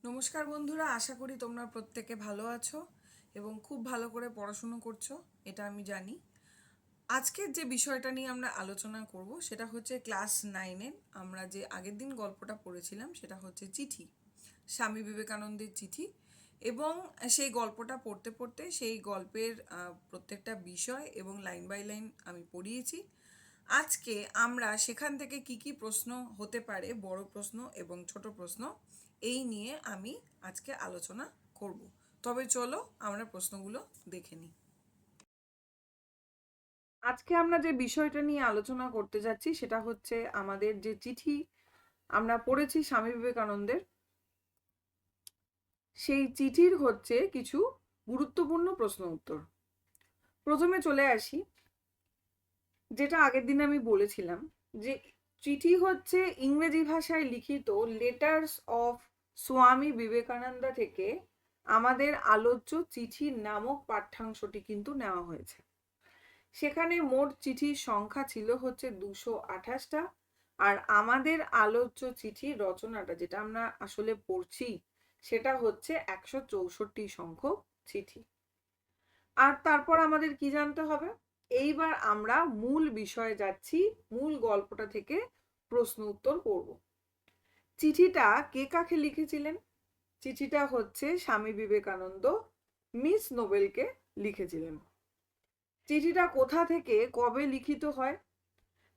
নমস্কার বন্ধুরা, আশা করি তোমরা প্রত্যেকে ভালো আছো এবং খুব ভালো করে পড়াশুনো করছো, এটা আমি জানি। আজকের যে বিষয়টা নিয়ে আমরা আলোচনা করব সেটা হচ্ছে ক্লাস 9-এর আমরা যে আগের দিন গল্পটা পড়েছিলাম সেটা হচ্ছে চিঠি, স্বামী বিবেকানন্দের চিঠি। এবং সেই গল্পটা পড়তে পড়তে সেই গল্পের প্রত্যেকটা বিষয় এবং লাইন বাই লাইন আমি পড়িয়েছি। আজকে আমরা সেখান থেকে কি কি প্রশ্ন হতে পারে, বড় প্রশ্ন এবং ছোট প্রশ্ন, এই নিয়ে আমি আজকে আলোচনা করব। তবে চলো আমরা প্রশ্নগুলো দেখে নিই। আজকে আমরা যে বিষয়টা নিয়ে আলোচনা করতে যাচ্ছি সেটা হচ্ছে আমাদের যে চিঠি আমরা পড়েছি স্বামী বিবেকানন্দের, সেই চিঠির হচ্ছে কিছু গুরুত্বপূর্ণ প্রশ্ন উত্তর। প্রথমে চলে আসি, যেটা আগের দিন আমি বলেছিলাম যে চিঠি হচ্ছে ইংরেজি ভাষায় লিখিত লেটার্স অফ স্বামী বিবেকানন্দ থেকে আমাদের আলোচ্য চিঠি নামক পাঠ্যাংশটি কিন্তু নেওয়া হয়েছে। সেখানে মোট চিঠির সংখ্যা ছিল হচ্ছে 228টা, আর আমাদের আলোচ্য চিঠির রচনাটা যেটা আমরা আসলে পড়ছি সেটা হচ্ছে 164 সংখ্যক চিঠি। আর তারপর আমাদের কি জানতে হবে? এইবার আমরা মূল বিষয়ে যাচ্ছি, মূল গল্পটা থেকে প্রশ্ন উত্তর করব। চিঠিটা কে কাকে লিখেছিলেন? চিঠিটা হচ্ছে স্বামী বিবেকানন্দ মিস নোবেলকে লিখেছিলেন। চিঠিটা কোথা থেকে কবে লিখিত হয়?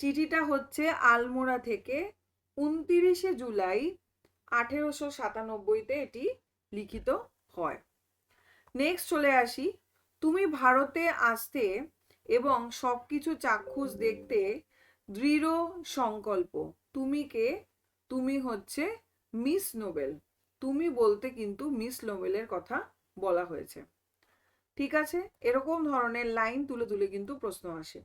চিঠিটা হচ্ছে আলমোড়া থেকে 29শে জুলাই 1897-তে এটি লিখিত হয়। নেক্সট চলে আসি, তুমি ভারতে আসতে এবং সবকিছু চাক্ষুষ দেখতে দৃঢ় সংকল্প। তুমি কে? তুমি হচ্ছে মিস নোবেল। তুমি বলতে কিন্তু মিস নোবেলের কথা বলা হয়েছে। ঠিক আছে, এরকম ধরনের লাইন তুলে তুলে কিন্তু প্রশ্ন আসে।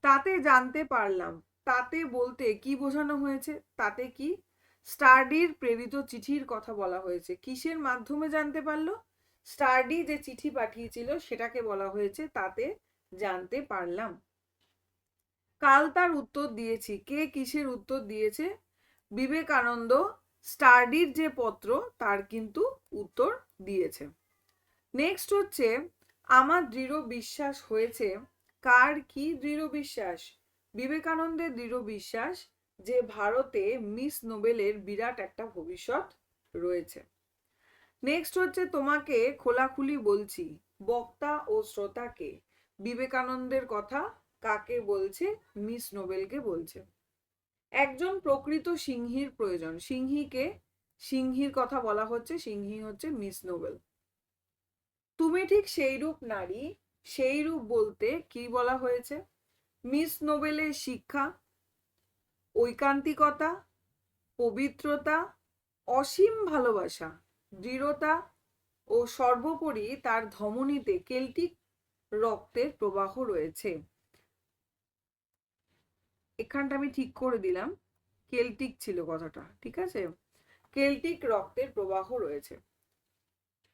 তাতে জানতে পারলাম, তাতে বলতে কি বোঝানো হয়েছে? তাতে কি? স্টার্ডির প্রেরিত চিঠির কথা বলা হয়েছে। কিসের মাধ্যমে জানতে পারলো? স্টার্ডি যে চিঠি পাঠিয়েছিল সেটাকে বলা হয়েছে তাতে জানতে পারলাম। কাল তার উত্তর দিয়েছি। কে কিসের উত্তর দিয়েছে? বিবেকানন্দ স্টার্ডির যে পত্র তার কিন্তু উত্তর দিয়েছে। নেক্সট হচ্ছে, আমার দৃঢ় বিশ্বাস হয়েছে। কার কি দৃঢ় বিশ্বাস? বিবেকানন্দের দৃঢ় বিশ্বাস যে ভারতে মিস নোবেলের বিরাট একটা ভবিষ্যৎ রয়েছে। নেক্সট হচ্ছে, তোমাকে খোলাখুলি বলছি। বক্তা ও শ্রোতাকে বিবেকানন্দের কথা কাকে বলছে? মিস নোবেলকে বলছে। একজন প্রকৃত সিংহীর প্রয়োজন। সিংহীকে? সিংহীর কথা বলা হচ্ছে, সিংহী হচ্ছে মিস নোবেল। তুমি ঠিক সেই রূপ নারী, সেই রূপ বলতে কি বলা হয়েছে? মিস নোবেলের শিক্ষা, ঐকান্তিকতা, পবিত্রতা, অসীম ভালোবাসা, দৃঢ়তা ও সর্বোপরি তার ধমনীতে কেল্টিক রক্তের প্রবাহ রয়েছে। এখানটা আমি ঠিক করে দিলাম, কেল্টিক ছিল কথাটা, ঠিক আছে? কেল্টিক রক্তের প্রবাহ রয়েছে।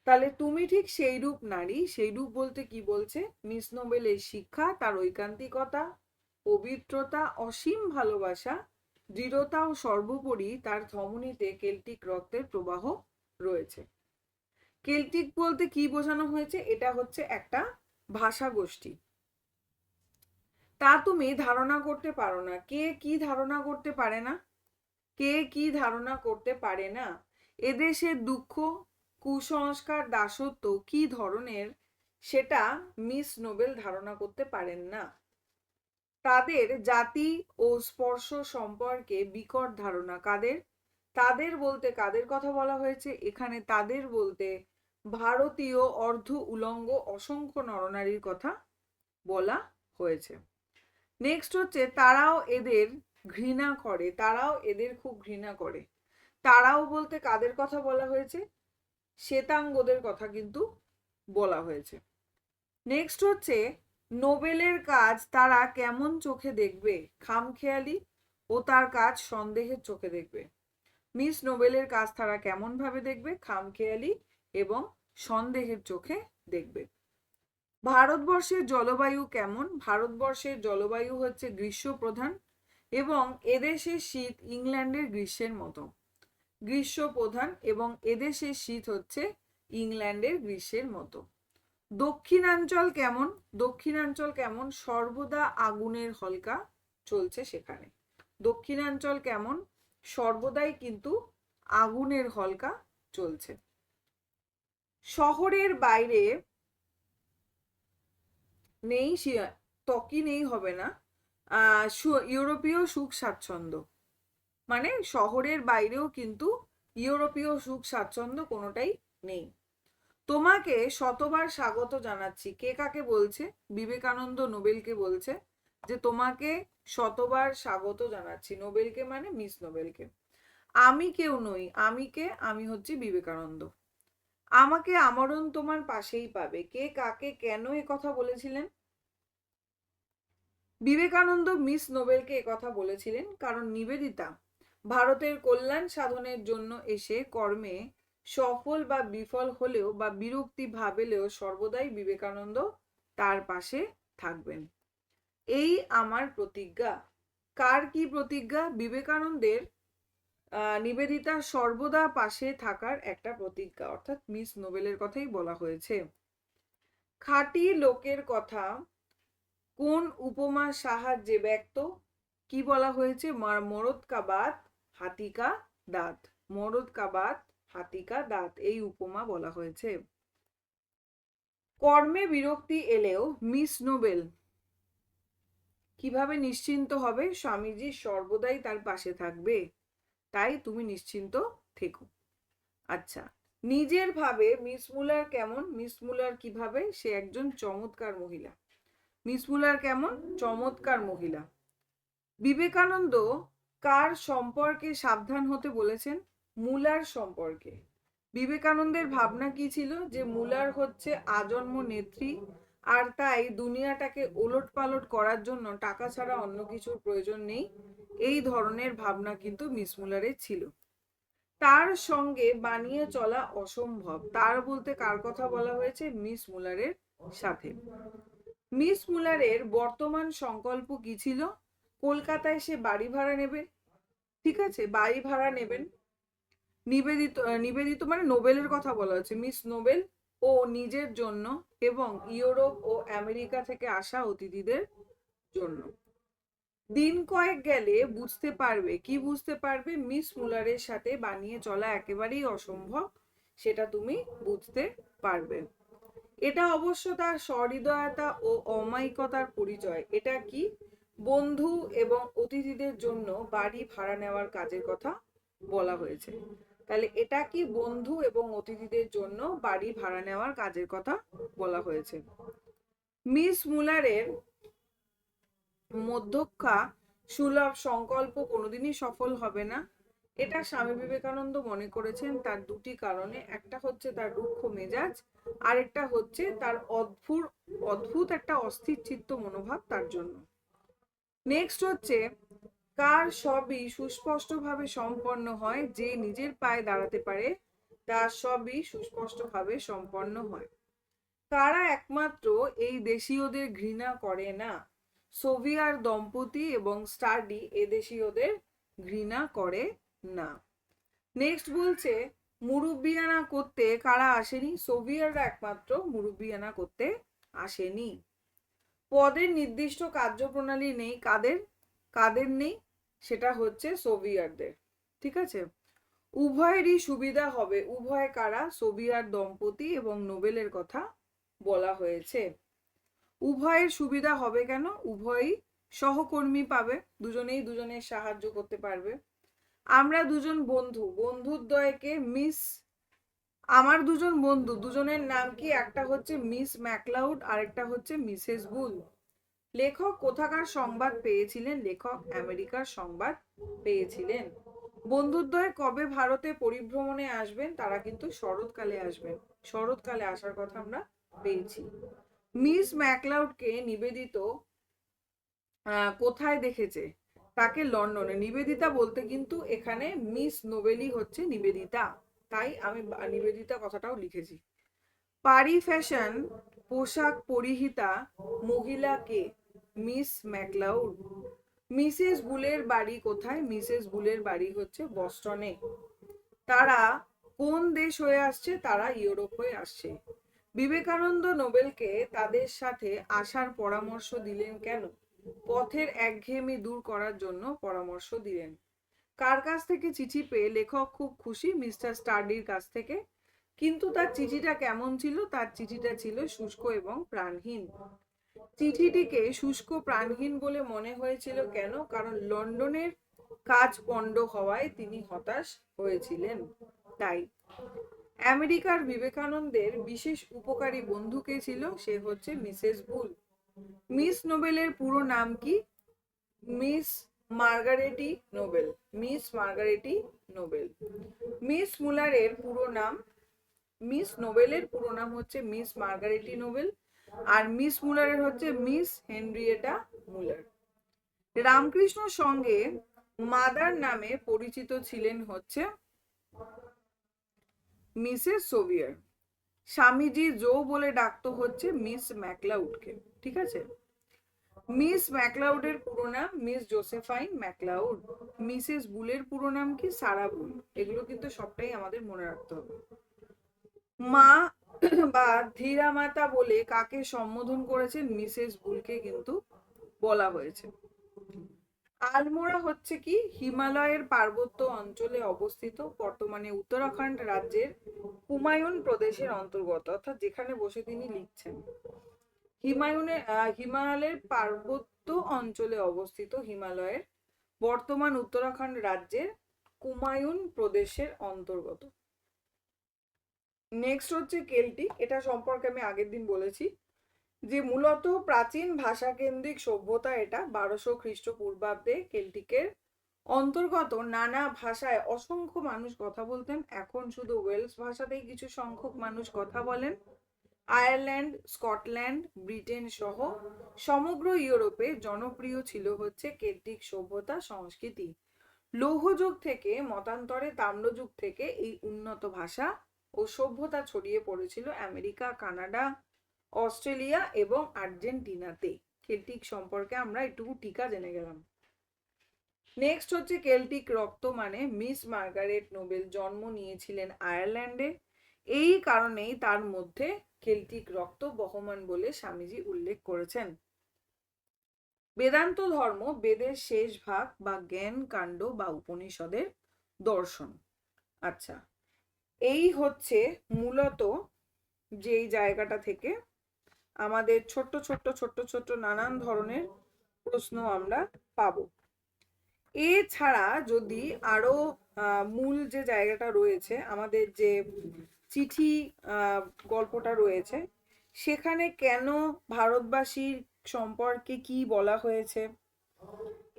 তাহলে তুমি ঠিক সেই রূপ নারী, সেই রূপ বলতে কি বলছে? মিস নোবেলের শিক্ষা, তার ঐকান্তিকতা, পবিত্রতা, অসীম ভালোবাসা, দৃঢ়তা ও সর্বোপরি তার ধমনীতে কেল্টিক রক্তের প্রবাহ রয়েছে। কেল্টিক বলতে কি বোঝানো হয়েছে? এটা হচ্ছে একটা ভাষা গোষ্ঠী। তা তুমি ধারণা করতে পারো না। কে কি ধারণা করতে পারে না? কে কি ধারণা করতে পারে না? এদেশের দুঃখ, কুসংস্কার, দাসত্ব কি ধরনের সেটা মিস নোবেল ধারণা করতে পারেন না। তাদের জাতি ও স্পর্শ সম্পর্কে বিকট ধারণা। কাদের? তাদের বলতে কাদের কথা বলা হয়েছে? এখানে তাদের বলতে ভারতীয় অর্ধ উলঙ্গ অসংখ্য নরনারীর কথা বলা হয়েছে। নেক্সট হচ্ছে, তারাও এদের ঘৃণা করে। তারাও এদের খুব ঘৃণা করে। তারাও বলতে কাদের কথা বলা হয়েছে? শ্বেতাঙ্গদের কথা কিন্তু বলা হয়েছে। নেক্সট হচ্ছে, নোবেলের কাজ তারা কেমন চোখে দেখবে? খামখেয়ালি ও তার কাজ সন্দেহের চোখে দেখবে। মিস নোবেলের কাজ তারা কেমন ভাবে দেখবে? খামখেয়ালি এবং সন্দেহের চোখে দেখবে। ভারতবর্ষের জলবায়ু কেমন? ভারতবর্ষের জলবায়ু হচ্ছে গ্রীষ্ম প্রধান এবং এদেশের শীত ইংল্যান্ডের গ্রীষ্মের মতো। গ্রীষ্ম প্রধান এবং এদেশের শীত হচ্ছে ইংল্যান্ডের গ্রীষ্মের মতো। দক্ষিণাঞ্চল কেমন? দক্ষিণাঞ্চল কেমন? সর্বদা আগুনের হলকা চলছে সেখানে। দক্ষিণাঞ্চল কেমন? সর্বদাই কিন্তু আগুনের হলকা চলছে। শহরের বাইরে নেই, ত্বকই নেই হবে না, ইউরোপীয় সুখ স্বাচ্ছন্দ্য, মানে শহরের বাইরেও কিন্তু ইউরোপীয় সুখ স্বাচ্ছন্দ্য কোনোটাই নেই। তোমাকে শতবার স্বাগত জানাচ্ছি। কে কাকে বলছে? বিবেকানন্দ নোবেলকে বলছে যে তোমাকে শতবার স্বাগত জানাচ্ছি। নোবেলকে মানে মিস নোবেলকে। আমি কেউ নই। আমি কে? আমি হচ্ছে বিবেকানন্দ। আমাকে আমরণ তোমার পাশেই পাবে। কে কাকে কেন এ কথা বলেছিলেন? বিবেকানন্দ মিস নোবেলকে একথা বলেছিলেন কারণ নিবেদিতা ভারতের কল্যাণ সাধনের জন্য এসে কর্মে সফল বা বিফল হলেও বা বিরক্তি ভাবেলেও সর্বদাই বিবেকানন্দ তার পাশে থাকবেন। এই আমার প্রতিজ্ঞা। কার কি প্রতিজ্ঞা? বিবেকানন্দের নিবেদিতার সর্বদা পাশে থাকার একটা প্রতিজ্ঞা, অর্থাৎ মিস নোবেলের কথাই বলা হয়েছে। খাঁটি লোকের কথা কোন উপমার সাহায্যে ব্যক্ত? কি বলা হয়েছে? মরদ কা বাত হাতি কা দাঁত। মরদ কা বাত হাতি কা দাঁত, এই উপমা বলা হয়েছে। কর্মে বিরক্তি এলেও মিস নোবেল কিভাবে নিশ্চিন্ত হবে? স্বামীজি সর্বদাই তার পাশে থাকবে, তাই তুমি নিশ্চিন্ত থেকো। আচ্ছা, নিজের ভাবে মিস মুলার কেমন? মিস মুলার কিভাবে? সে একজন চমৎকার মহিলা। মিস মুলার কেমন? চমৎকার মহিলা। বিবেকানন্দ কার সম্পর্কে সাবধান হতে বলেছেন? মুলার সম্পর্কে। বিবেকানন্দের ভাবনা কি ছিল? যে মুলার হচ্ছে আজন্ম নেত্রী, আর তাই দুনিয়াটাকে ওলটপালট করার জন্য টাকা ছাড়া অন্য কিছুর প্রয়োজন নেই। এই ধরনের ভাবনা কিন্তু মিস মুলারের ছিল। তার সঙ্গে বানিয়ে চলা অসম্ভব। তার বলতে কার কথা বলা হয়েছে? মিস মুলারের সাথে। মিস মুলারের বর্তমান সংকল্প কি ছিল? কলকাতায় সে বাড়ি ভাড়া নেবে, ঠিক আছে, বাড়ি ভাড়া নেবেন। নিবেদিত নিবেদিত মানে নোবেলের কথা বলা হচ্ছে। মিস নোবেল ও নিজের জন্য এবং ইউরোপ ও আমেরিকা থেকে আসা অতিথিদের জন্য। দিন কয়েক গেলে বুঝতে পারবে। কি বুঝতে পারবে? মিস মুলারের সাথে বানিয়ে চলা একেবারেই অসম্ভব, সেটা তুমি বুঝতে পারবে। এটা অবশ্য তার সহৃদয়তা ও অমায়িকতার পরিচয়। এটা কি? বন্ধু এবং অতিথিদের জন্য বাড়ি ভাড়া নেওয়ার কাজের কথা বলা হয়েছে। তাহলে এটা কি? বন্ধু এবং অতিথিদের জন্য বাড়ি ভাড়া নেওয়ার কাজের কথা বলা হয়েছে। মিস মুলারের মধ্যক্ষা সুলভ সংকল্প কোনোদিনই সফল হবে না, এটা স্বামী বিবেকানন্দ মনে করেছেন তার দুটি কারণে। একটা হচ্ছে তার রুক্ষ মেজাজ, আরেকটা হচ্ছে তার অদ্ভুত একটা অস্থির চিত্ত মনোভাব তার জন্য। নেক্সট হচ্ছে, কার সবই সুস্পষ্টভাবে সম্পন্ন হয়? যে নিজের পায়ে দাঁড়াতে পারে তার সবই সুস্পষ্টভাবে সম্পন্ন হয়। কারা একমাত্র এই দেশীয়দের ঘৃণা করে না? সোভিয়ার দম্পতি এবং স্টার্ডি এ দেশীয়দের ঘৃণা করে না। নেক্সট বলছে, মুরব্বিয়ানা করতে কারা আসেনি? সোভিয়াররা একমাত্র মুরব্বিয়ানা করতে আসেনি। পদের নির্দিষ্ট কার্যপ্রণালী নেই। কাদের কাদের নেই? সেটা হচ্ছে সোভিয়ারদের, ঠিক আছে। উভয়েরই সুবিধা হবে। উভয় কারা? সোভিয়ার দম্পতি এবং নোবেলের কথা বলা হয়েছে। উভয়ের সুবিধা হবে কেন? উভয়ই সহকর্মী পাবে, দুজনেই দুজনের সাহায্য করতে পারবে। আমরা দুজন বন্ধু, বন্ধুদ্বয়কে মিস, আমার দুজন বন্ধু, দুজনের নাম কি? একটা হচ্ছে মিস ম্যাকলাউড, আরেকটা হচ্ছে মিসেস বুল। লেখক কোথাকার সংবাদ পেয়েছিলেন? লেখক আমেরিকার সংবাদ পেয়েছিলেন। বন্ধুদ্বয় কবে ভারতে পরিভ্রমণে আসবেন? তারা কিন্তু শরৎকালে আসবেন। শরৎকালে আসার কথা আমরা পেয়েছি। মিস ম্যাকলাউডকে নিবেদিত কোথায় দেখেছে? তাকে লন্ডনে। নিবেদিতা বলতে কিন্তু এখানে মিস নোবেলই হচ্ছে নিবেদিতা, তাই আমি নিবেদিতা কথাটাও লিখেছি। পারি ফ্যাশন পোশাক পরিহিতা মহিলা কে? Miss McLeod. মিসেস বুলের বাড়ি কোথায়? মিসেস বুলের বাড়ি হচ্ছে বস্টনে। তারা কোন দেশ হয়ে আসছে? তারা ইউরোপ হয়ে আসছে। বিবেকানন্দ নোবেলকে তাদের সাথে আসার পরামর্শ দিলেন কেন? পথের একঘেয়েমি দূর করার জন্য পরামর্শ দিলেন। কার কাছ থেকে চিঠি পেয়ে লেখক খুব খুশি? মিস্টার স্টার্ডির কাছ থেকে। কিন্তু তার চিঠিটা কেমন ছিল? তার চিঠিটা ছিল শুষ্ক এবং প্রাণহীন। চিঠিটিকে শুষ্ক প্রাণহীন বলে মনে হয়েছিল কেন? কারণ লন্ডনের কাজ পণ্ড হওয়ায় তিনি হতাশ হয়েছিলেন তাই। আমেরিকার বিবেকানন্দের বিশেষ উপকারী বন্ধু কে ছিল? সে হচ্ছে মিসেস বুল। মিস নোবেলের পুরো নাম কি? Miss Margaret Noble. Miss Margaret Noble. Miss মুলারের পুরো নাম? মিস নোবেলের পুরো নাম হচ্ছে মিস মার্গারেটি নোবেল, আর মিস মুলারের হচ্ছে মিস হেনরিয়েটা মুলার। রামকৃষ্ণ সঙ্গে মাদার নামে পরিচিত ছিলেন হচ্ছে মিসেস সোভিয়ার। স্বামীজি জো বলে ডাকতো হচ্ছে মিস ম্যাকলাউডকে। ঠিক আছে। মিস ম্যাকলাউডের পুরো নাম মিস জোসেফাইন ম্যাকলাউড। মিসেস বুলের পুরো নাম কি? সারা বুল। এগুলো কিন্তু সবটাই আমাদের মনে রাখতে হবে। মা বা ধীরা মাতা বলে কাকে সম্বোধন করেছেন? মিসেস বুলকে কিন্তু বলা হয়েছে। আলমোড়া হচ্ছে কি? হিমালয়ের পার্বত্য অঞ্চলে অবস্থিত, বর্তমানে উত্তরাখণ্ড রাজ্যের কুমায়ুন প্রদেশের অন্তর্গত, অর্থাৎ যেখানে বসে তিনি লিখছেন। হিমালয়ের পার্বত্য অঞ্চলে অবস্থিত, হিমালয়ের বর্তমান উত্তরাখণ্ড রাজ্যের কুমায়ুন প্রদেশের অন্তর্গত। নেক্সট হচ্ছে কেল্টিক। এটা সম্পর্কে আমি আগের দিন বলেছি যে মূলত প্রাচীন ভাষা কেন্দ্রিক সভ্যতা এটা। 1200 খ্রিস্টপূর্বাব্দে কেল্টিকের অন্তর্গত নানা ভাষায় অসংখ্য মানুষ কথা বলতেন। এখন শুধু ওয়েলস ভাষাতেই কিছু সংখ্যক মানুষ কথা বলেন। আয়ারল্যান্ড, স্কটল্যান্ড, ব্রিটেন সহ সমগ্র ইউরোপে জনপ্রিয় ছিল হচ্ছে কেল্টিক সভ্যতা সংস্কৃতি। লৌহযুগ থেকে মতান্তরে তাম্রযুগ থেকে এই উন্নত ভাষা ও সভ্যতা ছড়িয়ে পড়েছিল আমেরিকা, কানাডা, অস্ট্রেলিয়া এবং আর্জেন্টিনাতে। কেল্টিক সম্পর্কে আমরা একটু টিকা জেনে গেলাম। নেক্সট হচ্ছে কেল্টিক রক্ত মানে মিস মার্গারেট নোবেল জন্ম নিয়েছিলেন আয়ারল্যান্ডে। এই কারণেই তার মধ্যে কেল্টিক রক্ত বহমান বলে স্বামীজি উল্লেখ করেছেন। বেদান্ত ধর্ম বেদের শেষ ভাগ বা জ্ঞান কাণ্ড বা উপনিষদের দর্শন। আচ্ছা, এই হচ্ছে মূলত যেই জায়গাটা থেকে আমাদের ছোট্ট ছোট্ট ছোট্ট ছোট্ট নানান ধরনের প্রশ্ন আমরা পাবো। এছাড়া যদি আরো মূল যে জায়গাটা রয়েছে, আমাদের যে চিঠি গল্পটা রয়েছে, সেখানে কেন ভারতবাসীর সম্পর্কে কি বলা হয়েছে,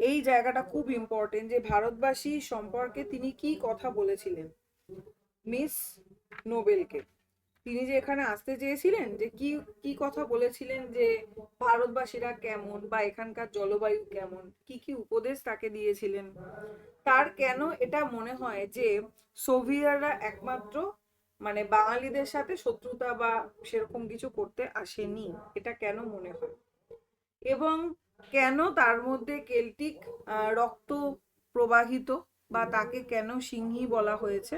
এই জায়গাটা খুব ইম্পর্টেন্ট যে ভারতবাসী সম্পর্কে তিনি কি কথা বলেছিলেন মিস নোবেলকে। তিনি যে এখানে আসতে চেয়েছিলেন, যে কি কি কথা বলেছিলেন, যে ভারতবাসীরা কেমন বা এখানকার জলবায়ু কেমন, কি কি উপদেশ তাকে দিয়েছিলেন। তার কেন এটা মনে হয় যে সোভিয়েতরা একমাত্র মানে বাঙালিদের সাথে শত্রুতা বা সেরকম কিছু করতে আসেনি, এটা কেন মনে হয়, এবং কেন তার মধ্যে কেল্টিক রক্ত প্রবাহিত বা তাকে কেন সিংহী বলা হয়েছে,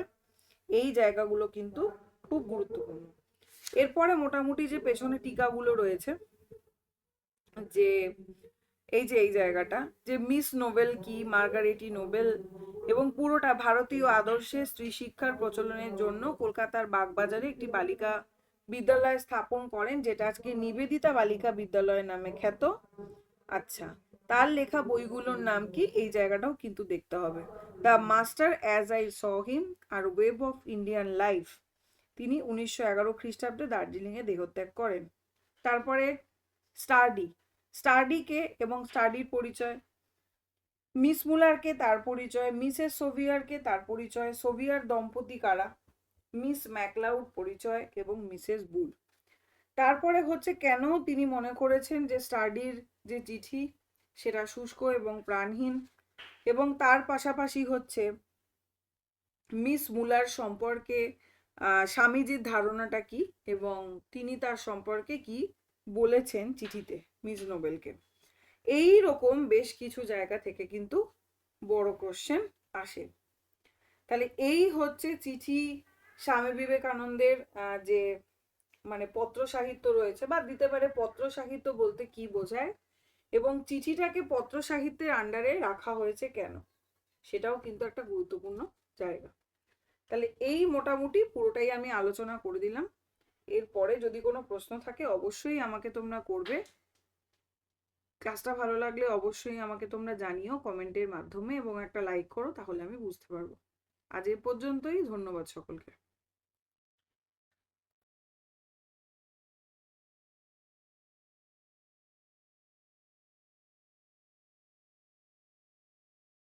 এই জায়গাগুলো কিন্তু খুব গুরুত্বপূর্ণ। এরপরে মোটামুটি যে পেছনে টিকাগুলো রয়েছে, যে এই জায়গাটা যে মিস নোবেল কি, মার্গারেটি নোবেল, এবং পুরোটা ভারতীয় আদর্শে স্ত্রী শিক্ষার প্রচলনের জন্য কলকাতার বাগবাজারে একটি বালিকা বিদ্যালয় স্থাপন করেন, যেটা আজকে নিবেদিতা বালিকা বিদ্যালয় নামে খ্যাত। আচ্ছা, তার লেখা বইগুলোর নাম কি, এই জায়গাটাও কিন্তু দেখতে হবে। The master as I saw him আর ওয়েব অফ ইন্ডিয়ান লাইফ, তিনি 1911 খ্রিস্টাব্দে দার্জিলিংয়ে দেহত্যাগ করেন। তারপরে স্টার্ডিকে এবং স্টাডির পরিচয়, মিস মুলারকে তার পরিচয়, মিসেস সোভিয়ারকে তার পরিচয়, সোভিয়ার দম্পতি কারা, মিস ম্যাকলাউড পরিচয় এবং মিসেস বুল। তারপরে হচ্ছে কেন তিনি মনে করেছেন যে স্টাডির যে চিঠি সেটা শুষ্ক এবং প্রাণহীন, এবং তার পাশাপাশি হচ্ছে মিস মুলার সম্পর্কে স্বামীজির ধারণাটা কি এবং তিনি তার সম্পর্কে কি বলেছেন চিঠিতে মিস নোবেলকে। এই রকম বেশ কিছু জায়গা থেকে কিন্তু বড় কোশ্চেন আসে। তাহলে এই হচ্ছে চিঠি, স্বামী বিবেকানন্দের যে মানে পত্র সাহিত্য রয়েছে, বা দিতে পারে পত্র সাহিত্য বলতে কি বোঝায়, এবং চিঠিটাকে পত্র সাহিত্যের আন্ডারে রাখা হয়েছে কেন, সেটাও কিন্তু একটা গুরুত্বপূর্ণ জায়গা। তাহলে এই মোটামুটি পুরোটাই আমি আলোচনা করে দিলাম। এরপরে যদি কোনো প্রশ্ন থাকে অবশ্যই আমাকে তোমরা করবে। ক্লাসটা ভালো লাগলে অবশ্যই আমাকে তোমরা জানিও কমেন্টের মাধ্যমে, এবং একটা লাইক করো, তাহলে আমি বুঝতে পারবো। আজ এ পর্যন্তই, ধন্যবাদ সকলকে।